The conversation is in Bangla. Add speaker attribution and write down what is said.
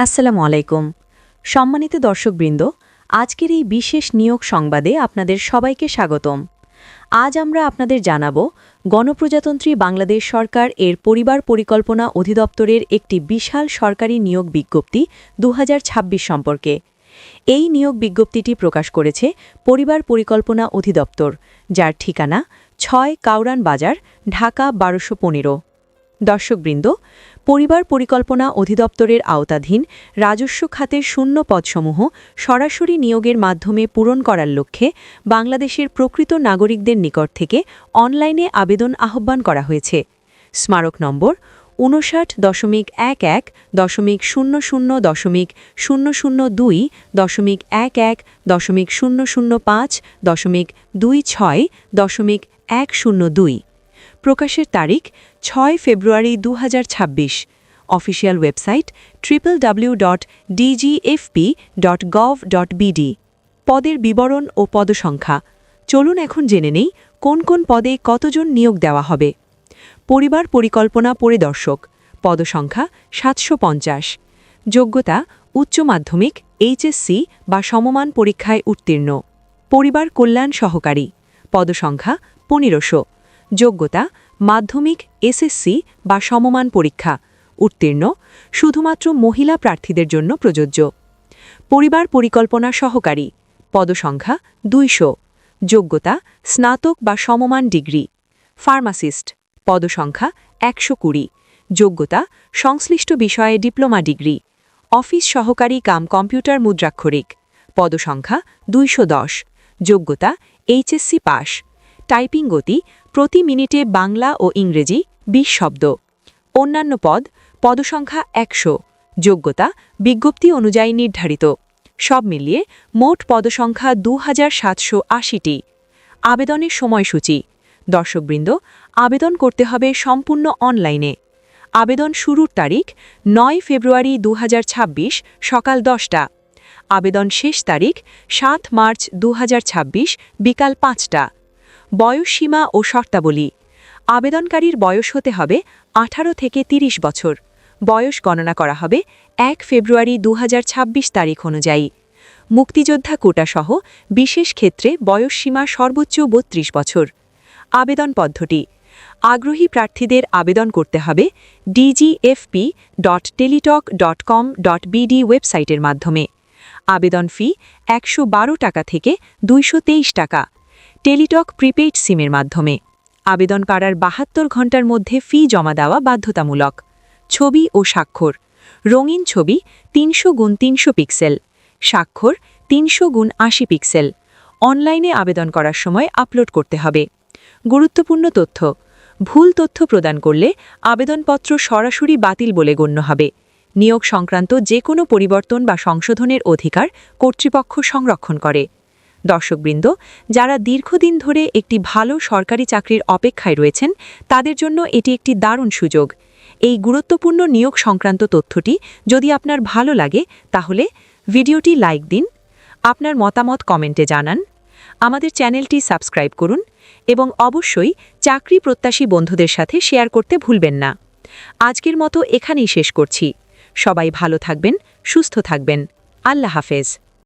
Speaker 1: আসসালামু আলাইকুম। সম্মানিত দর্শকবৃন্দ, আজকের এই বিশেষ নিয়োগ সংবাদে আপনাদের সবাইকে স্বাগতম। আজ আমরা আপনাদের জানাব গণপ্রজাতন্ত্রী বাংলাদেশ সরকার এর পরিবার পরিকল্পনা অধিদপ্তরের একটি বিশাল সরকারি নিয়োগ বিজ্ঞপ্তি 2026 সম্পর্কে। এই নিয়োগ বিজ্ঞপ্তিটি প্রকাশ করেছে পরিবার পরিকল্পনা অধিদপ্তর, যার ঠিকানা 6 কাউরান বাজার, ঢাকা 1215। দর্শকবৃন্দ, পরিবার পরিকল্পনা অধিদপ্তরের আওতাধীন রাজস্ব খাতের শূন্য পদসমূহ সরাসরি নিয়োগের মাধ্যমে পূরণ করার লক্ষ্যে বাংলাদেশের প্রকৃত নাগরিকদের নিকট থেকে অনলাইনে আবেদন আহ্বান করা হয়েছে। স্মারক নম্বর 59.00.00.005.026.102। প্রকাশের তারিখ 6 ফেব্রুয়ারি 2026। Official website www.dgfp.gov.bd। পদের বিবরণ ও পদসংখ্যা। চলুন এখন জেনে নেই কোন কোন পদে কতজন নিয়োগ দেওয়া হবে। পরিবার পরিকল্পনা পরিদর্শক, পদসংখ্যা 750। যোগ্যতা উচ্চ মাধ্যমিক, এইচএসসি বা সমমান পরীক্ষায় উত্তীর্ণ। পরিবার কল্যাণ সহকারী, পদসংখ্যা 1500। যোগ্যতা মাধ্যমিক, এসএসসি বা সমমান পরীক্ষা উত্তীর্ণ, শুধুমাত্র মহিলা প্রার্থীদের জন্য প্রযোজ্য। পরিবার পরিকল্পনা সহকারী, পদসংখ্যা 200। যোগ্যতা স্নাতক বা সমমান ডিগ্রি। ফার্মাসিস্ট, পদসংখ্যা 120। যোগ্যতা সংশ্লিষ্ট বিষয়ে ডিপ্লোমা ডিগ্রি। অফিস সহকারী কাম কম্পিউটার মুদ্রাক্ষরিক, পদসংখ্যা 210। যোগ্যতা এইচএসসি পাস। টাইপিং গতি প্রতি মিনিটে বাংলা ও ইংরেজি 20 শব্দ। অন্যান্য পদ, পদসংখ্যা 100। যোগ্যতা বিজ্ঞপ্তি অনুযায়ী নির্ধারিত। সব মিলিয়ে মোট পদসংখ্যা 2780টি। আবেদনের সময়সূচি। দর্শকবৃন্দ, আবেদন করতে হবে সম্পূর্ণ অনলাইনে। আবেদন শুরুর তারিখ 9 ফেব্রুয়ারি 2026 সকাল 10টা। আবেদন শেষ তারিখ 7 মার্চ 2026 বিকাল 5টা। বয়সসীমা ও শর্তাবলী। আবেদনকারীর বয়স হতে হবে 18 থেকে 30 বছর। বয়স গণনা করা হবে 1 ফেব্রুয়ারি 2026 তারিখ অনুযায়ী। মুক্তিযোদ্ধা কোটাসহ বিশেষ ক্ষেত্রে বয়সসীমা সর্বোচ্চ 32 বছর। আবেদন পদ্ধতি। আগ্রহী প্রার্থীদের আবেদন করতে হবে dgfp.teletalk.com.bd ওয়েবসাইটের মাধ্যমে। আবেদন ফি 112 টাকা থেকে 223 টাকা। টেলিটক প্রিপেইড সিমের মাধ্যমে। আবেদন করার 72 ঘণ্টার মধ্যে ফি জমা দেওয়া বাধ্যতামূলক। ছবি ও স্বাক্ষর। রঙিন ছবি 300x300 পিক্সেল। স্বাক্ষর 300x80 পিক্সেল। অনলাইনে আবেদন করার সময় আপলোড করতে হবে। গুরুত্বপূর্ণ তথ্য। ভুল তথ্য প্রদান করলে আবেদনপত্র সরাসরি বাতিল বলে গণ্য হবে। নিয়োগ সংক্রান্ত যে কোনো পরিবর্তন বা সংশোধনের অধিকার কর্তৃপক্ষ সংরক্ষণ করে। দর্শকবৃন্দ, যারা দীর্ঘদিন ধরে একটি ভালো সরকারি চাকরির অপেক্ষায় রয়েছেন, তাদের জন্য এটি একটি দারুণ সুযোগ। এই গুরুত্বপূর্ণ নিয়োগ সংক্রান্ত তথ্যটি যদি আপনার ভালো লাগে, তাহলে ভিডিওটি লাইক দিন, আপনার মতামত কমেন্টে জানান, আমাদের চ্যানেলটি সাবস্ক্রাইব করুন এবং অবশ্যই চাকরি প্রত্যাশী বন্ধুদের সাথে শেয়ার করতে ভুলবেন না। আজকের মতো এখানেই শেষ করছি। সবাই ভালো থাকবেন, সুস্থ থাকবেন। আল্লাহ হাফেজ।